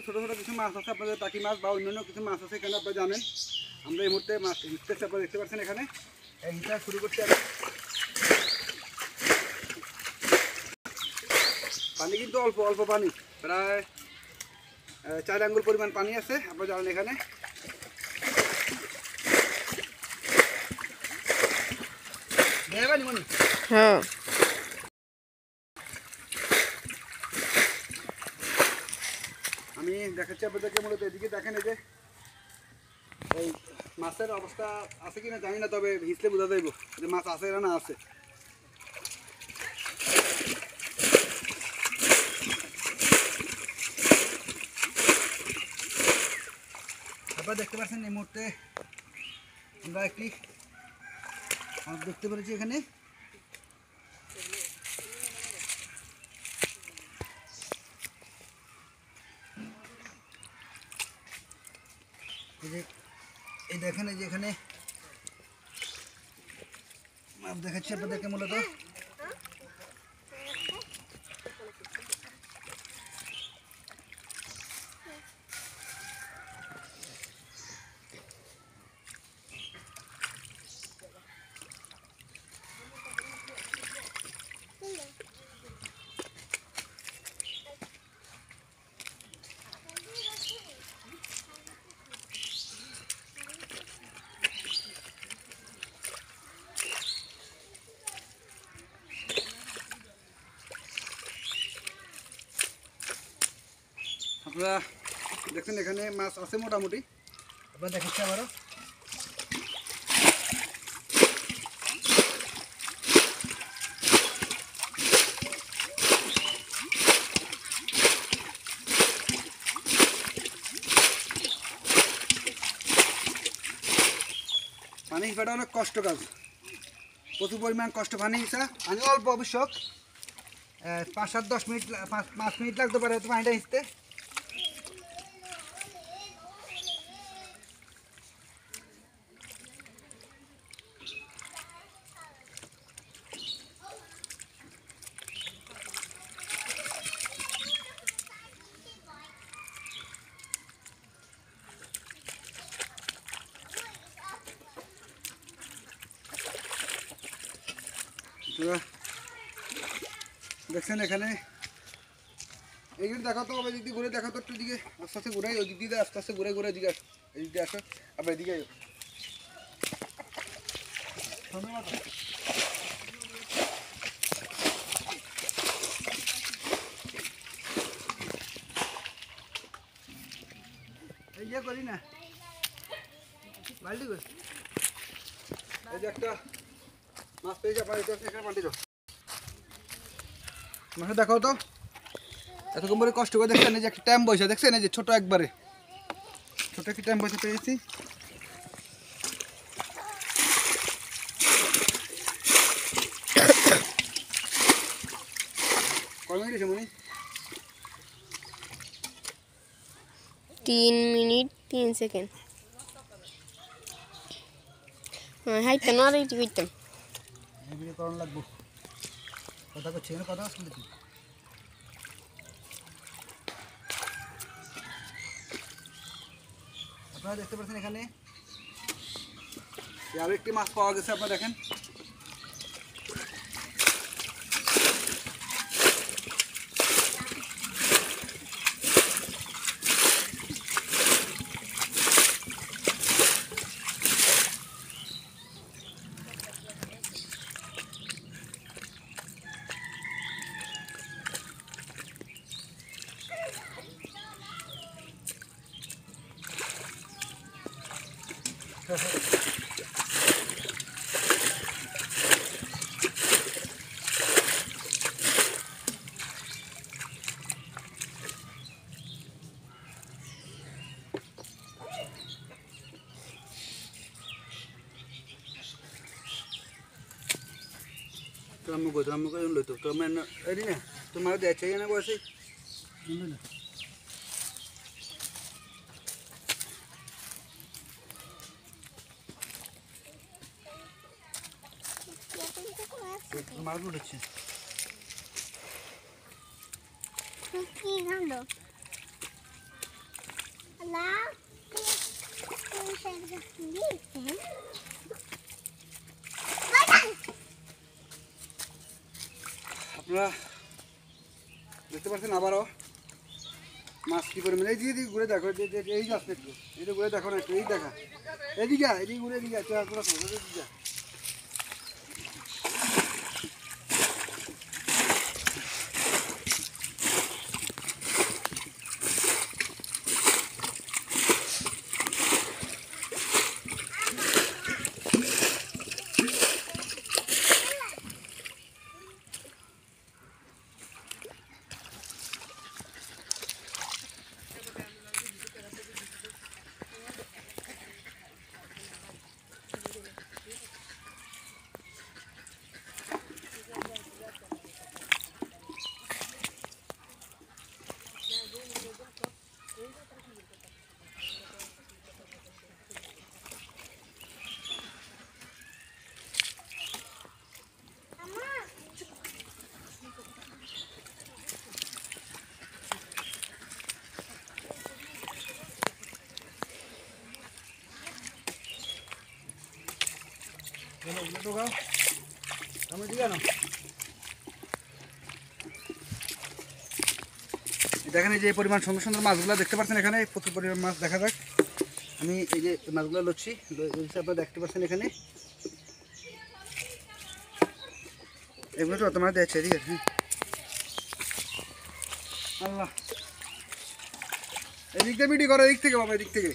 ছোটো ছোটো কিছু মাছ আছে আপনাদের টাকি মাছ বা অন্যান্য কিছু মাছ আছে এখানে আপনারা জানেন। আমরা এই মুহূর্তে মাছ হিটতেছি, আপনারা দেখতে পাচ্ছেন এখানে এই হিটটা শুরু করছি আমি। পানি কিন্তু অল্প অল্প পানি, প্রায় 4 আঙ্গুল পরিমাণ পানি আছে আপনারা জানেন এখানে। হ্যাঁ আমি দেখাচ্ছি আপনাদেরকে, মূলত এদিকে দেখেন এই যে এই মাছের অবস্থা আছে কিনা জানি না, তবে হিসলে বোঝা যাইব যে মাছ আছে না আছে। আপনারা দেখতে পাচ্ছেন এই মুহূর্তে আমরা একটি মাছ দেখতে পেরেছি এখানে। এই দেখেন এই যে এখানে মাছ দেখাচ্ছি আপনাদেরকে মূলত। আপনারা দেখেন এখানে মাছ আছে মোটামুটি, আপনারা দেখাচ্ছি আবারও। পানি হিসাটা অনেক কষ্ট কাজ, প্রচুর পরিমাণ কষ্ট। পানি হিসা পানি অল্প আবশ্যক, 5-7-10 মিনিট 5 মিনিট লাগতে পারে হয়তো পানিটা হিসতে। দেখছেন এখানে এইগুলো দেখো তো, এদিক দিয়ে ঘুরে দেখো তো, একটু দিকে আস্তে আস্তে ঘুরাই, ওই দিক দিয়ে আস্তে আস্তে ঘুরে ঘুরে এদিকে আসো, এদিক দিয়ে আসো, আবার এদিকে এই যে করি না বাল্টি করি। এই যে একটা মাছ পেয়ে যাবে, এখানে বাল্টি দাও, মাছ দেখাও তো। এতক্ষণ পরে কষ্ট করে দেখছেন এই যে একটা ট্যাম বসে, দেখছেন এই যে ছোট একবারে ছোট একটি ট্যাম বসে পেয়েছি। কয় মিনিট এসে মনি? 3 মিনিট 3 সেকেন্ড। হাইতে না আর এইটি করতাম এই ভিডিও করানো লাগবো, কথা করছি না, কথা শুনতে কি। আপনারা দেখতে পাচ্ছেন এখানে আরো একটি মাছ পাওয়া গেছে, আপনারা দেখেন। Kamu ko yung luto. Kamu na, ayun na. Tumawag dahil siya na boss eh. Ano na? Tumawag ulit siya. আপনারা দেখতে পাচ্ছেন আবারও মাছ কি পরিমাণে এই দিকে ঘুরে দেখো এই যাচ্ছে একটু এটা ঘুরে দেখো না একটু এই দেখা এদিকে এদিকে ঘুরে এদিকে এদিকে দেখেন এই যে পরিমাণ সুন্দর সুন্দর মাছগুলো দেখতে পাচ্ছেন এখানে প্রচুর পরিমাণ মাছ দেখা যাক আমি এই যে মাছগুলো লচ্ছি আপনারা দেখতে পাচ্ছেন এখানে এগুলো তো তোমার দেখছে ঠিক আছে আল্লাহ এদিক থেকে ভিডিও করো এদিক থেকে বাবা এদিক থেকে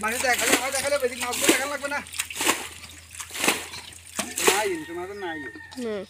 মাঝে দেখালে এদিক মাছগুলো দেখানো লাগবে না নাই তোমাদের নাই নাই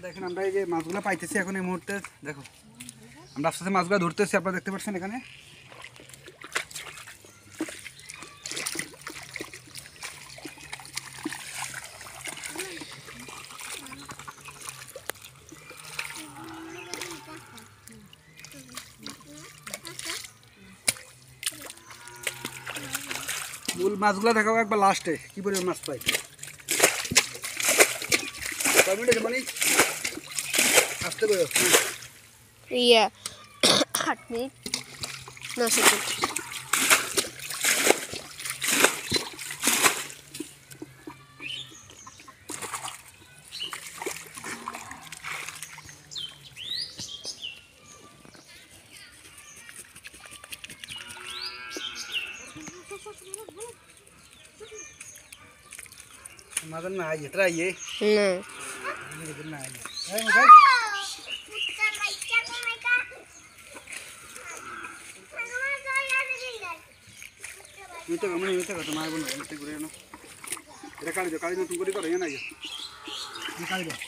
দেখেন আমরা এই যে মাছগুলো পাইতেছি এখন এই মুহূর্তে দেখো আমরা আস্তে আস্তে মাছগুলো ধরতেছি আপনারা দেখতে পাচ্ছেন এখানে মূল মাছগুলো দেখাবো একবার লাস্টে কি পরিমাণ মাছ পাই কয় মিনিট মানে আসতে বলো ইয়া 8 মিনিট 9 সেকেন্ড मदन ना आइए इतना आइए ना इधर ना आइए अरे मगर मीठा कम नहीं मीठा का तुम्हारे बोलो मीठा गुरे ना इधर काली दो तुम गुरे करो ये ना ये काली दो